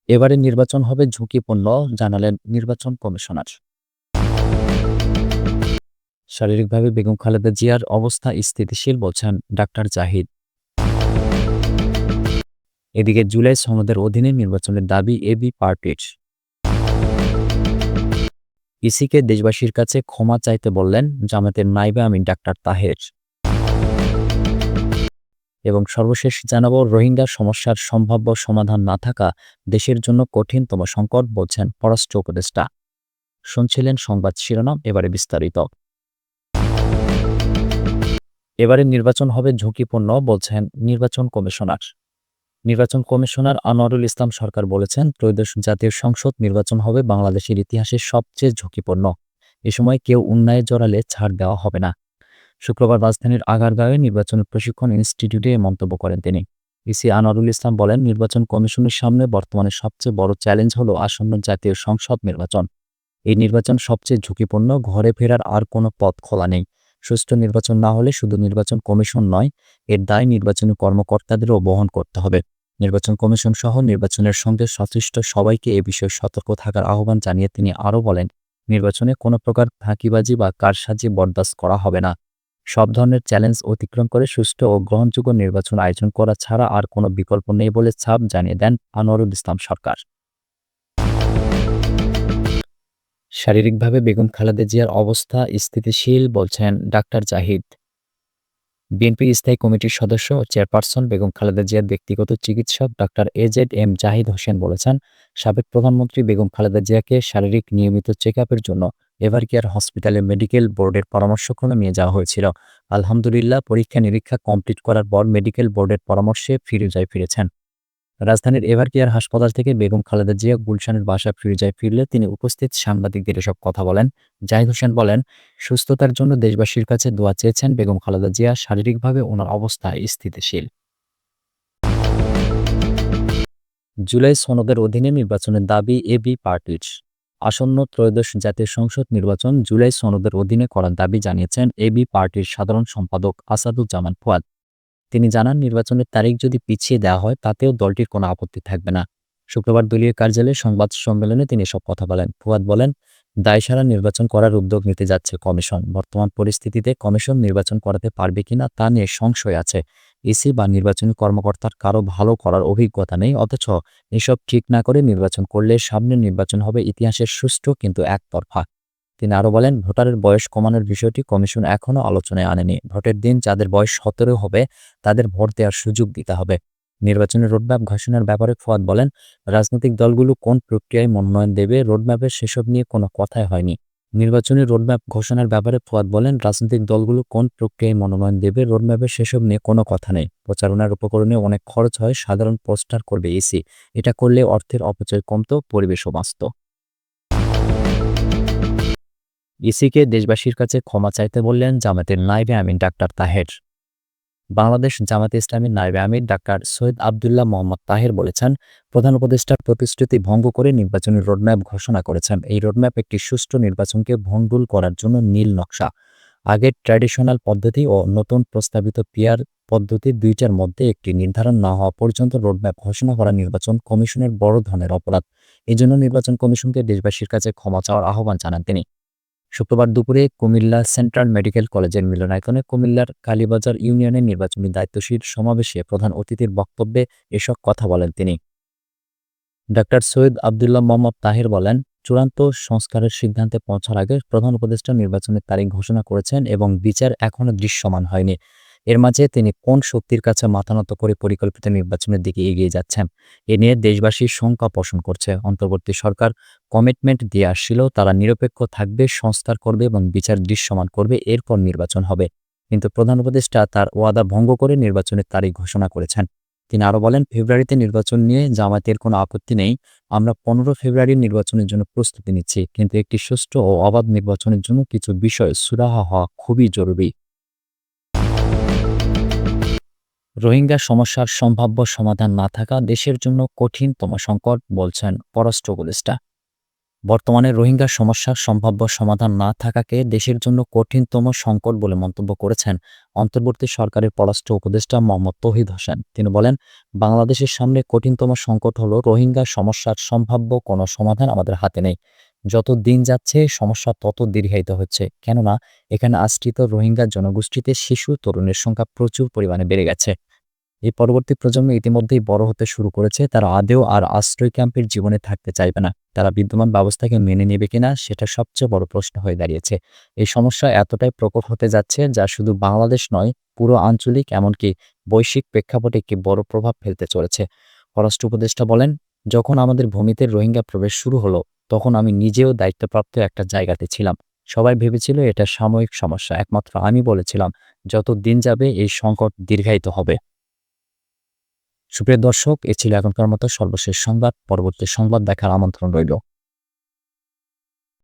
এবারের নির্বাচন হবে ঝুঁকিপূর্ণ, জানালেন নির্বাচন কমিশনার। শারীরিকভাবে বেগম খালেদা জিয়ার অবস্থা স্থিতিশীল বলছেন ডাক্তার জাহিদ। এদিকে জুলাই সনদের অধীনে নির্বাচনের দাবি এবি পার্টির। ইসিকে দেশবাসীর কাছে ক্ষমা চাইতে বললেন জামায়াতের নায়েবে আমিন ডাক্তার তাহের। এবং সর্বশেষ জানাবো, রোহিঙ্গা সমস্যার সম্ভাব্য সমাধান না থাকা দেশের জন্য কঠিনতম সংকট বলছেন পররাষ্ট্র উপদেষ্টা। শুনছিলেন সংবাদ শিরোনাম, এবারে বিস্তারিত। এবারে নির্বাচন হবে ঝুঁকিপূর্ণ বলছেন নির্বাচন কমিশনার। নির্বাচন কমিশনার আনোয়ারুল ইসলাম সরকার বলেছেন, ত্রয়োদশ জাতীয় সংসদ নির্বাচন হবে বাংলাদেশের ইতিহাসে সবচেয়ে ঝুঁকিপূর্ণ। এ সময় কেউ অন্যায় জড়ালে ছাড় দেওয়া হবে না। শুক্রবার রাজধানীর আগারগাঁওয়ে নির্বাচন প্রশিক্ষণ ইনস্টিটিউটে এ মন্তব্য করেন তিনি। ইসি আনোয়ারুল ইসলাম বলেন, নির্বাচন কমিশনের সামনে বর্তমানে সবচেয়ে বড় চ্যালেঞ্জ হলো আসন্ন জাতীয় সংসদ নির্বাচন। এই নির্বাচন সবচেয়ে ঝুঁকিপূর্ণ। ঘরে ফেরার আর কোনো পথ খোলা নেই। সুষ্ঠু নির্বাচন না হলে শুধু নির্বাচন কমিশন নয়, এর দায় নির্বাচনী কর্মকর্তাদেরও বহন করতে হবে। নির্বাচন কমিশন সহ নির্বাচনের সঙ্গে সংশ্লিষ্ট সবাইকে এ বিষয়ে সতর্ক থাকার আহ্বান জানিয়ে তিনি আরও বলেন, নির্বাচনে কোনো প্রকার ফাঁকিবাজি বা কারসাজি বরদাস্ত করা হবে না। সব ধরনের চ্যালেঞ্জ অতিক্রম করে সুষ্ঠু ও গ্রহণযোগ্য নির্বাচন আয়োজন করা ছাড়া আর কোনো বিকল্প নেই বলে ছাপ জানিয়ে দেন আনোয়ারুল ইসলাম সরকার। শারীরিকভাবে বেগম খালেদা জিয়ার অবস্থা স্থিতিশীল বলছেন ডাক্তার জাহিদ। বিএনপির স্থায়ী কমিটির সদস্য ও চেয়ারপারসন বেগম খালেদা জিয়ার ব্যক্তিগত চিকিৎসক ডাক্তার এজেড জাহিদ হোসেন বলেছেন, সাবেক প্রধানমন্ত্রী বেগম খালেদা জিয়াকে শারীরিক নিয়মিত চেকআপের জন্য এভারকেয়ার হসপিটালে মেডিকেল বোর্ডের পরামর্শক্রমে নিয়ে যাওয়া হয়েছিল। আলহামদুলিল্লাহ, পরীক্ষা নিরীক্ষা কমপ্লিট করার পর মেডিকেল বোর্ডের পরামর্শে ফিরেছেন। রাজধানীর এভারকেয়ার হাসপাতাল থেকে বেগম খালেদা জিয়া গুলশানের বাসায় ফিরলে তিনি উপস্থিত সাংবাদিকদের এসব কথা বলেন। জাহিদ হোসেন বলেন, সুস্থতার জন্য দেশবাসীর কাছে দোয়া চেয়েছেন বেগম খালেদা জিয়া। শারীরিকভাবে ওনার অবস্থা স্থিতিশীল। জুলাই সনদের অধীনে নির্বাচনের দাবি এবি পার্টির। আসন্ন ত্রয়োদশ জাতীয় সংসদ নির্বাচন জুলাই সনদের অধীনে করার দাবি জানিয়েছেন এবি পার্টির সাধারণ সম্পাদক আসাদুজ্জামান ফুয়াদ। তিনি জানান, নির্বাচনের তারিখ যদি পিছিয়ে দেওয়া হয় তাতেও দলটির কোনো আপত্তি থাকবে না। শুক্রবার দলীয় কার্যালয়ে সংবাদ সম্মেলনে তিনি এসব কথা বলেন। ফুয়াদ বলেন, দায়সারা নির্বাচন করার উদ্যোগ নিতে যাচ্ছে কমিশন। বর্তমান পরিস্থিতিতে কমিশন নির্বাচন করাতে পারবে কিনা তা নিয়ে সংশয় আছে। ইসি বা নির্বাচনী কর্মকর্তার কারো ভালো করার অভিজ্ঞতা নেই, অথচ এসব ঠিক না করে নির্বাচন করলে সামনের নির্বাচন হবে ইতিহাসের সুষ্ঠু কিন্তু একতরফা। তিনি আরও বলেন, ভোটারের বয়স কমানোর বিষয়টি কমিশন এখনও আলোচনায় আনেনি। ভোটের দিন যাদের বয়স 17 হবে তাদের ভোট দেওয়ার সুযোগ দিতে হবে। নির্বাচনের রোডম্যাপ ঘোষণার ব্যাপারে ফুয়াদ বলেন, রাজনৈতিক দলগুলো কোন প্রক্রিয়ায় মনোনয়ন দেবে রোডম্যাপের সেসব নিয়ে কোনো কথাই হয়নি। নির্বাচনী রোডম্যাপ ঘোষণার ব্যাপারে ফুয়াদ বলেন, রাজনৈতিক দলগুলো কোন প্রক্রিয়ায় মনোনয়ন দেবে রোডম্যাপের সেসব নিয়ে কোনো কথা নেই। প্রচারণার উপকরণে অনেক খরচ হয়, সাধারণ পোস্টার করবে ইসি। এটা করলে অর্থের অপচয় কমতো, পরিবেশও বাঁচত। ইসিকে দেশবাসীর কাছে ক্ষমা চাইতে বললেন জামায়াতের নায়েবে আমিন ডাক্তার তাহের। বাংলাদেশ জামায়াতে ইসলামীর নায়েবে আমির ডাক্তার সৈয়দ আবদুল্লাহ মোহাম্মদ তাহের বলেছেন, প্রধান উপদেষ্টার প্রতিশ্রুতি ভঙ্গ করে নির্বাচনী রোডম্যাপ ঘোষণা করেছেন। এই রোডম্যাপ একটি সুষ্ঠু নির্বাচনকে ভণ্ডুল করার জন্য নীল নকশা। আগের ট্র্যাডিশনাল পদ্ধতি ও নতুন প্রস্তাবিত পিআর পদ্ধতি দুইটার মধ্যে একটি নির্ধারণ না হওয়া পর্যন্ত রোডম্যাপ ঘোষণা করা নির্বাচন কমিশনের বড় ধরনের অপরাধ। এজন্য নির্বাচন কমিশনকে দেশবাসীর কাছে ক্ষমা চাওয়ার আহ্বান জানান তিনি। শুক্রবার দুপুরে কুমিল্লা সেন্ট্রাল মেডিকেল কলেজের মিলনায়তনে কুমিল্লার কালীবাজার ইউনিয়নের নির্বাচনী দায়িত্বশীল সমাবেশে প্রধান অতিথির বক্তব্যে এসব কথা বলেন তিনি। ডাক্তার সৈয়দ আবদুল্লাহ মোহাম্মদ তাহের বলেন, চূড়ান্ত সংস্কারের সিদ্ধান্তে পৌঁছার আগে প্রধান উপদেষ্টা নির্বাচনের তারিখ ঘোষণা করেছেন এবং বিচার এখনও দৃশ্যমান হয়নি। এর মাঝে তিনি কোন শক্তির কাছে মাথা নত করে পরিকল্পিত নির্বাচনের দিকে এগিয়ে যাচ্ছেন, এ নিয়ে দেশবাসী শঙ্কা পোষণ করছে। অন্তর্বর্তী সরকার কমিটমেন্ট দিয়ে আসছিল, তারা নিরপেক্ষ থাকবে, সংস্কার করবে এবং বিচার দৃশ্যমান করবে, এরপর নির্বাচন হবে। কিন্তু প্রধান উপদেষ্টা তার ওয়াদা ভঙ্গ করে নির্বাচনের তারিখ ঘোষণা করেছেন। তিনি আরও বলেন, ফেব্রুয়ারিতে নির্বাচন নিয়ে জামায়াতের কোনো আপত্তি নেই। আমরা 15 ফেব্রুয়ারির নির্বাচনের জন্য প্রস্তুতি নিচ্ছি, কিন্তু একটি সুষ্ঠু ও অবাধ নির্বাচনের জন্য কিছু বিষয় সুরাহা হওয়া খুবই জরুরি। রোহিঙ্গা সমস্যার সম্ভাব্য সমাধান না থাকা দেশের জন্য কঠিনতম সংকট বলছেন পররাষ্ট্র উপদেষ্টা। বর্তমানে রোহিঙ্গা সমস্যার সম্ভাব্য সমাধান না থাকাকে দেশের জন্য কঠিনতম সংকট বলে মন্তব্য করেছেন অন্তর্বর্তী সরকারের পররাষ্ট্র উপদেষ্টা মোহাম্মদ তৌহিদ হোসেন। তিনি বলেন, বাংলাদেশের সামনে কঠিনতম সংকট হলো রোহিঙ্গা সমস্যার সম্ভাব্য কোনো সমাধান আমাদের হাতে নেই। যত দিন যাচ্ছে সমস্যা তত দীর্ঘায়িত হচ্ছে, কেননা এখানে আশ্রিত রোহিঙ্গা জনগোষ্ঠীতে শিশু তরুণের সংখ্যা প্রচুর পরিমাণে বেড়ে গেছে। এই পরবর্তী প্রজন্ম ইতিমধ্যেই বড় হতে শুরু করেছে, তারা আদৌ আর আশ্রয় ক্যাম্পের জীবনে থাকতে চাইবে না। তারা বিদ্যমান ব্যবস্থাকে মেনে নেবে কিনা সেটা সবচেয়ে বড় প্রশ্ন হয়ে দাঁড়িয়েছে। এই সমস্যা এতটাই প্রকট হতে যাচ্ছে যা শুধু বাংলাদেশ নয়, পুরো আঞ্চলিক এমনকি বৈশ্বিক প্রেক্ষাপটে একটি বড় প্রভাব ফেলতে চলেছে। পররাষ্ট্র উপদেষ্টা বলেন, যখন আমাদের ভূমিতে রোহিঙ্গা প্রবেশ শুরু হলো তখন আমি নিজেও দায়িত্বপ্রাপ্ত একটা জায়গাতে ছিলাম। সবাই ভেবেছিল এটা সাময়িক সমস্যা, একমাত্র আমি বলেছিলাম যত দিন যাবে এই সংকট দীর্ঘায়িত হবে। সুপ্রিয় দর্শক, এ ছিল এখনকার মতো সর্বশেষ সংবাদ। পরবর্তী সংবাদ দেখার আমন্ত্রণ রইল।